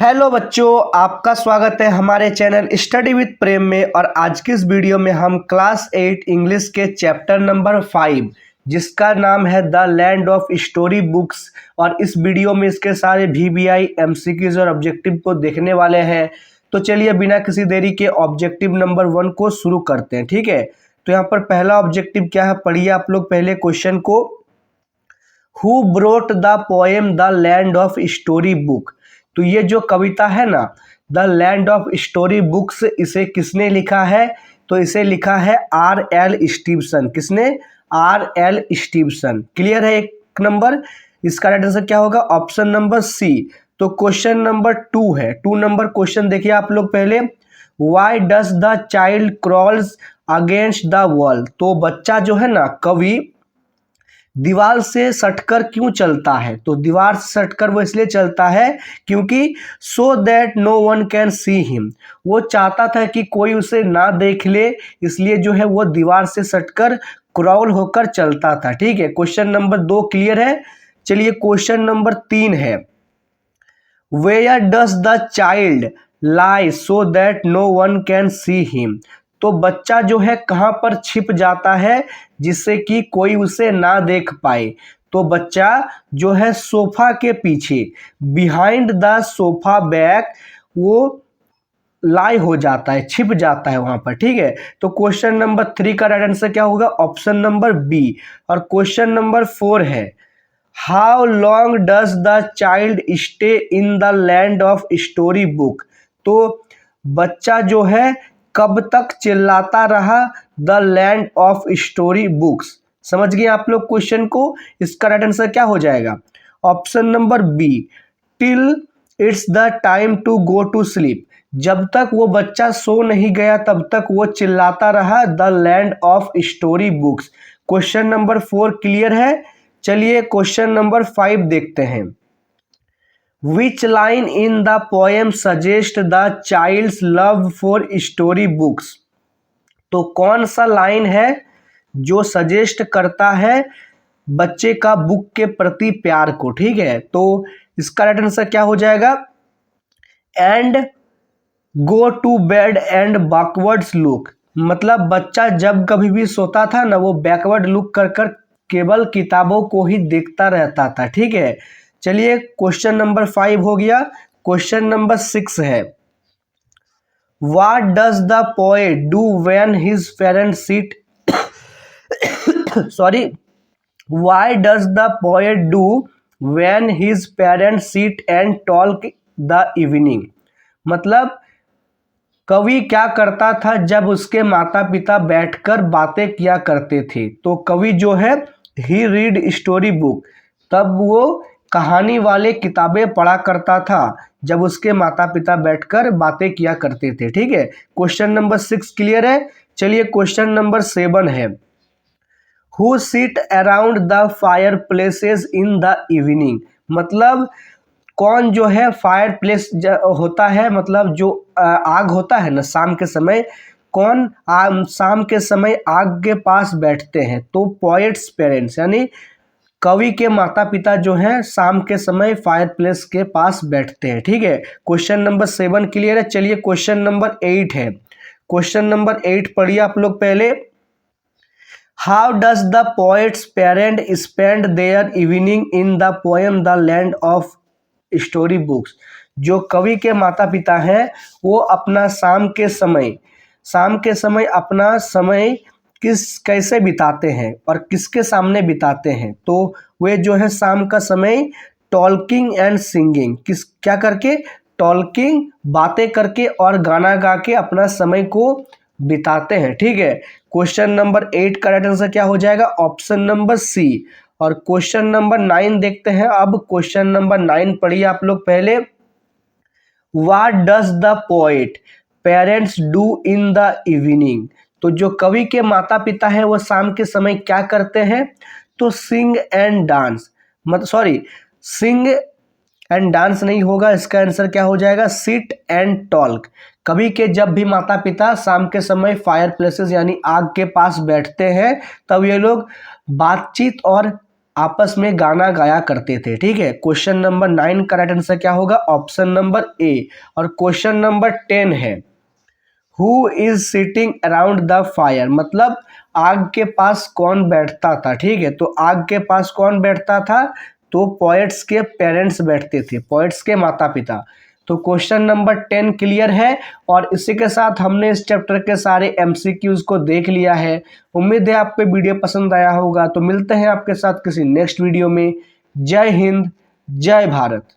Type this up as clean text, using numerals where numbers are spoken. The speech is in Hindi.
हेलो बच्चों, आपका स्वागत है हमारे चैनल स्टडी विद प्रेम में। और आज की इस वीडियो में हम क्लास 8 इंग्लिश के चैप्टर नंबर 5 जिसका नाम है the land of story books, और इस वीडियो में इसके सारे VBI MCQs और ऑब्जेक्टिव को देखने वाले हैं। तो चलिए बिना किसी देरी के ऑब्जेक्टिव नंबर 1 को शुरू करते हैं। ठीक है, तो यहाँ पर पहला ऑब्जेक्टिव क्या है, पढ़िए आप लोग पहले क्वेश्चन को। Who brought the poem the land of story book. तो ये जो कविता है ना, the land of story books, इसे किसने लिखा है? तो इसे लिखा है R.L. स्टीवसन। किसने? R.L. स्टीवसन। क्लियर है एक नंबर। इसका राइट आंसर क्या होगा? Option number C. तो क्वेश्चन नंबर 2 है। 2 नंबर क्वेश्चन देखिए आप लोग पहले। Why does the child crawls against the wall. तो बच्चा जो है ना, कवि दीवार से सटकर क्यों चलता है? तो दीवार से सटकर वो इसलिए चलता है क्योंकि so that no one can see him. वो चाहता था कि कोई उसे ना देख ले, इसलिए जो है वो दीवार से सटकर क्रॉल होकर चलता था। ठीक है, क्वेश्चन नंबर 2 क्लियर है। चलिए क्वेश्चन नंबर 3 है। Where does the child lie so that no one can see him. तो बच्चा जो है कहाँ पर छिप जाता है जिससे कि कोई उसे ना देख पाए? तो बच्चा जो है सोफा के पीछे, बिहाइंड द सोफा बैक, वो लाई हो जाता है, छिप जाता है वहां पर। ठीक है, तो क्वेश्चन नंबर 3 का राइट आंसर क्या होगा? Option number B. और क्वेश्चन नंबर 4 है। How long does the child stay in the land of story book. तो बच्चा जो है कब तक चिल्लाता रहा the land of story books? समझ गए आप लोग क्वेश्चन को? इसका राइट आंसर क्या हो जाएगा? Option number B, till it's the time to go to sleep. जब तक वो बच्चा सो नहीं गया तब तक वो चिल्लाता रहा the land of story books. Question number 4 clear है। चलिए क्वेश्चन नंबर 5 देखते हैं। Which line in the poem suggest the child's love for story books? तो कौन सा लाइन है जो सजेस्ट करता है बच्चे का बुक के प्रति प्यार को? ठीक है, तो इसका राइट आंसर क्या हो जाएगा? And go to bed and backwards look. मतलब बच्चा जब कभी भी सोता था ना, वो बैकवर्ड लुक कर कर केवल किताबों को ही देखता रहता था। ठीक है, चलिए क्वेश्चन नंबर 5 हो गया। क्वेश्चन नंबर 6 है। What does the poet do when his parents sit sorry why does the poet do when his parents sit and talk the evening. मतलब कवि क्या करता था जब उसके माता पिता बैठकर बातें किया करते थे? तो कवि जो है ही रीड स्टोरी बुक, तब वो कहानी वाले किताबें पढ़ा करता था जब उसके माता पिता बैठकर बातें किया करते थे। ठीक है, क्वेश्चन नंबर 6 क्लियर है। चलिए क्वेश्चन नंबर 7 है। Who sit around the fire places in the evening. मतलब कौन जो है फायर प्लेस होता है, मतलब जो आग होता है ना शाम के समय, कौन शाम के समय आग के पास बैठते हैं? तो पोएट्स पेरेंट्स, यानी कवि के माता पिता जो हैं शाम के समय फायर प्लेस के पास बैठते हैं। ठीक है, क्वेश्चन नंबर 7 क्लियर है। चलिए क्वेश्चन नंबर 8 है। क्वेश्चन नंबर 8 पढ़िए आप लोग पहले। How does the poet's parent spend their evening in the poem the land of story books. जो कवि के माता पिता हैं वो अपना शाम के समय अपना समय कैसे बिताते हैं और किसके सामने बिताते हैं? तो वे जो है शाम का समय टॉकिंग एंड सिंगिंग, क्या करके? टॉकिंग, बातें करके और गाना गा के अपना समय को बिताते हैं। ठीक है, क्वेश्चन नंबर 8 का राइट आंसर क्या हो जाएगा? Option number C. और क्वेश्चन नंबर 9 देखते हैं। अब क्वेश्चन नंबर 9 पढ़िए आप लोग पहले। What does the poet parents do in the evening. तो जो कवि के माता पिता हैं वो शाम के समय क्या करते हैं? तो sing and dance, sing and dance नहीं होगा, इसका आंसर क्या हो जाएगा? Seat and talk. कवि के जब भी माता पिता शाम के समय फायर प्लेसेस यानी आग के पास बैठते हैं तब ये लोग बातचीत और आपस में गाना गाया करते थे। ठीक है, क्वेश्चन नंबर 9 का राइट आंसर क्या होगा? Option number A. और क्वेश्चन नंबर 10 है, who is sitting around the fire, मतलब आग के पास कौन बैठता था। ठीक है, तो आग के पास कौन बैठता था? तो पोएट्स के पेरेंट्स बैठते थे, पोएट्स के माता पिता। तो क्वेश्चन नंबर 10 क्लियर है। और इसी के साथ हमने इस चैप्टर के सारे एमसीक्यूज को देख लिया है। उम्मीद है आपको वीडियो पसंद आया होगा। तो मिलते हैं आपके साथ किसी नेक्स्ट वीडियो में। जय हिंद, जय भारत।